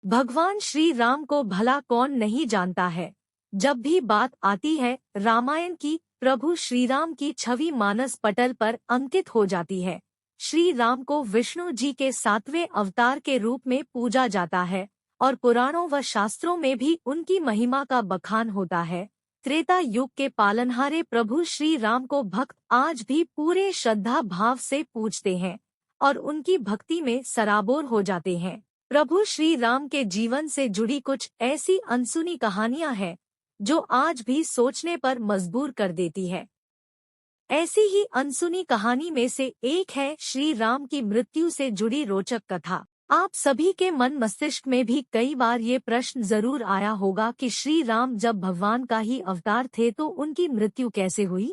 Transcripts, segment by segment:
भगवान श्री राम को भला कौन नहीं जानता है। जब भी बात आती है रामायण की, प्रभु श्री राम की छवि मानस पटल पर अंकित हो जाती है। श्री राम को विष्णु जी के 7वें अवतार के रूप में पूजा जाता है और पुराणों व शास्त्रों में भी उनकी महिमा का बखान होता है। त्रेता युग के पालनहारे प्रभु श्री राम को भक्त आज भी पूरे श्रद्धा भाव से पूजते हैं और उनकी भक्ति में सराबोर हो जाते हैं। प्रभु श्री राम के जीवन से जुड़ी कुछ ऐसी अनसुनी कहानियां हैं जो आज भी सोचने पर मजबूर कर देती है। ऐसी ही अनसुनी कहानी में से एक है श्री राम की मृत्यु से जुड़ी रोचक कथा। आप सभी के मन मस्तिष्क में भी कई बार ये प्रश्न जरूर आया होगा कि श्री राम जब भगवान का ही अवतार थे तो उनकी मृत्यु कैसे हुई।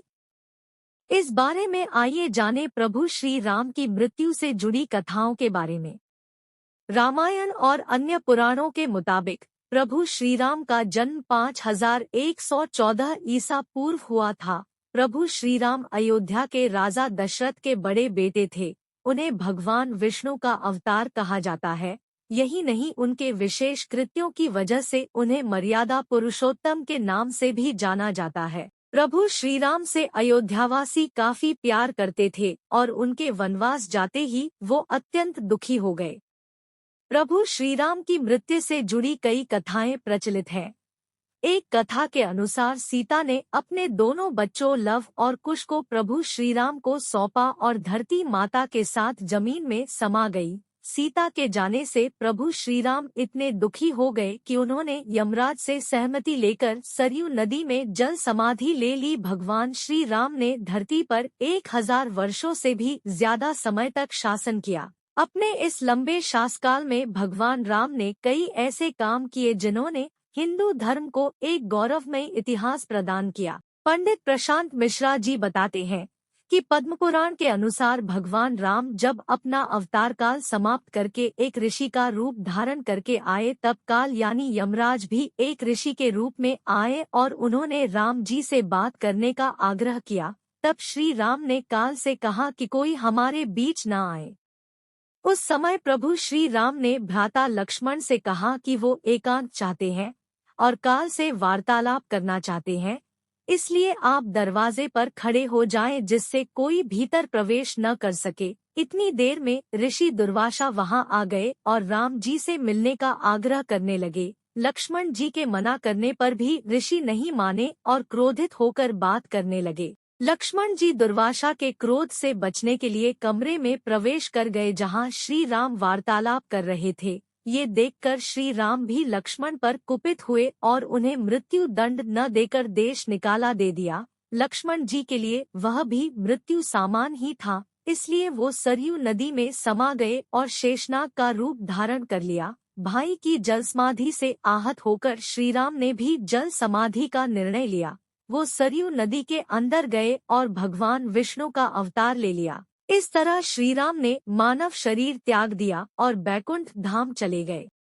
इस बारे में आइए जाने प्रभु श्री राम की मृत्यु से जुड़ी कथाओं के बारे में। रामायण और अन्य पुराणों के मुताबिक प्रभु श्री राम का जन्म 5114 ईसा पूर्व हुआ था। प्रभु श्री राम अयोध्या के राजा दशरथ के बड़े बेटे थे। उन्हें भगवान विष्णु का अवतार कहा जाता है। यही नहीं, उनके विशेष कृत्यों की वजह से उन्हें मर्यादा पुरुषोत्तम के नाम से भी जाना जाता है। प्रभु श्री राम से अयोध्यावासी काफी प्यार करते थे और उनके वनवास जाते ही वो अत्यंत दुखी हो गए। प्रभु श्री राम की मृत्यु से जुड़ी कई कथाएं प्रचलित हैं। एक कथा के अनुसार सीता ने अपने दोनों बच्चों लव और कुश को प्रभु श्री राम को सौंपा और धरती माता के साथ जमीन में समा गई। सीता के जाने से प्रभु श्री राम इतने दुखी हो गए कि उन्होंने यमराज से सहमति लेकर सरयू नदी में जल समाधि ले ली। भगवान श्री राम ने धरती पर 1000 वर्षों से भी ज्यादा समय तक शासन किया। अपने इस लंबे शासनकाल में भगवान राम ने कई ऐसे काम किए जिन्होंने हिंदू धर्म को एक गौरवमय इतिहास प्रदान किया। पंडित प्रशांत मिश्रा जी बताते हैं कि पद्मपुराण के अनुसार भगवान राम जब अपना अवतार काल समाप्त करके एक ऋषि का रूप धारण करके आए तब काल यानी यमराज भी एक ऋषि के रूप में आए और उन्होंने राम जी से बात करने का आग्रह किया। तब श्री राम ने काल से कहा कि कोई हमारे बीच न आए। उस समय प्रभु श्री राम ने भ्राता लक्ष्मण से कहा कि वो एकांत चाहते हैं और काल से वार्तालाप करना चाहते हैं, इसलिए आप दरवाजे पर खड़े हो जाएं जिससे कोई भीतर प्रवेश न कर सके। इतनी देर में ऋषि दुर्वासा वहां आ गए और राम जी से मिलने का आग्रह करने लगे। लक्ष्मण जी के मना करने पर भी ऋषि नहीं माने और क्रोधित होकर बात करने लगे। लक्ष्मण जी दुर्वासा के क्रोध से बचने के लिए कमरे में प्रवेश कर गए जहां श्री राम वार्तालाप कर रहे थे। ये देखकर श्री राम भी लक्ष्मण पर कुपित हुए और उन्हें मृत्यु दंड न देकर देश निकाला दे दिया। लक्ष्मण जी के लिए वह भी मृत्यु सामान ही था, इसलिए वो सरयू नदी में समा गए और शेषनाग का रूप धारण कर लिया। भाई की जल समाधि से आहत होकर श्री राम ने भी जल समाधि का निर्णय लिया। वो सरयू नदी के अंदर गए और भगवान विष्णु का अवतार ले लिया। इस तरह श्री राम ने मानव शरीर त्याग दिया और बैकुंठ धाम चले गए।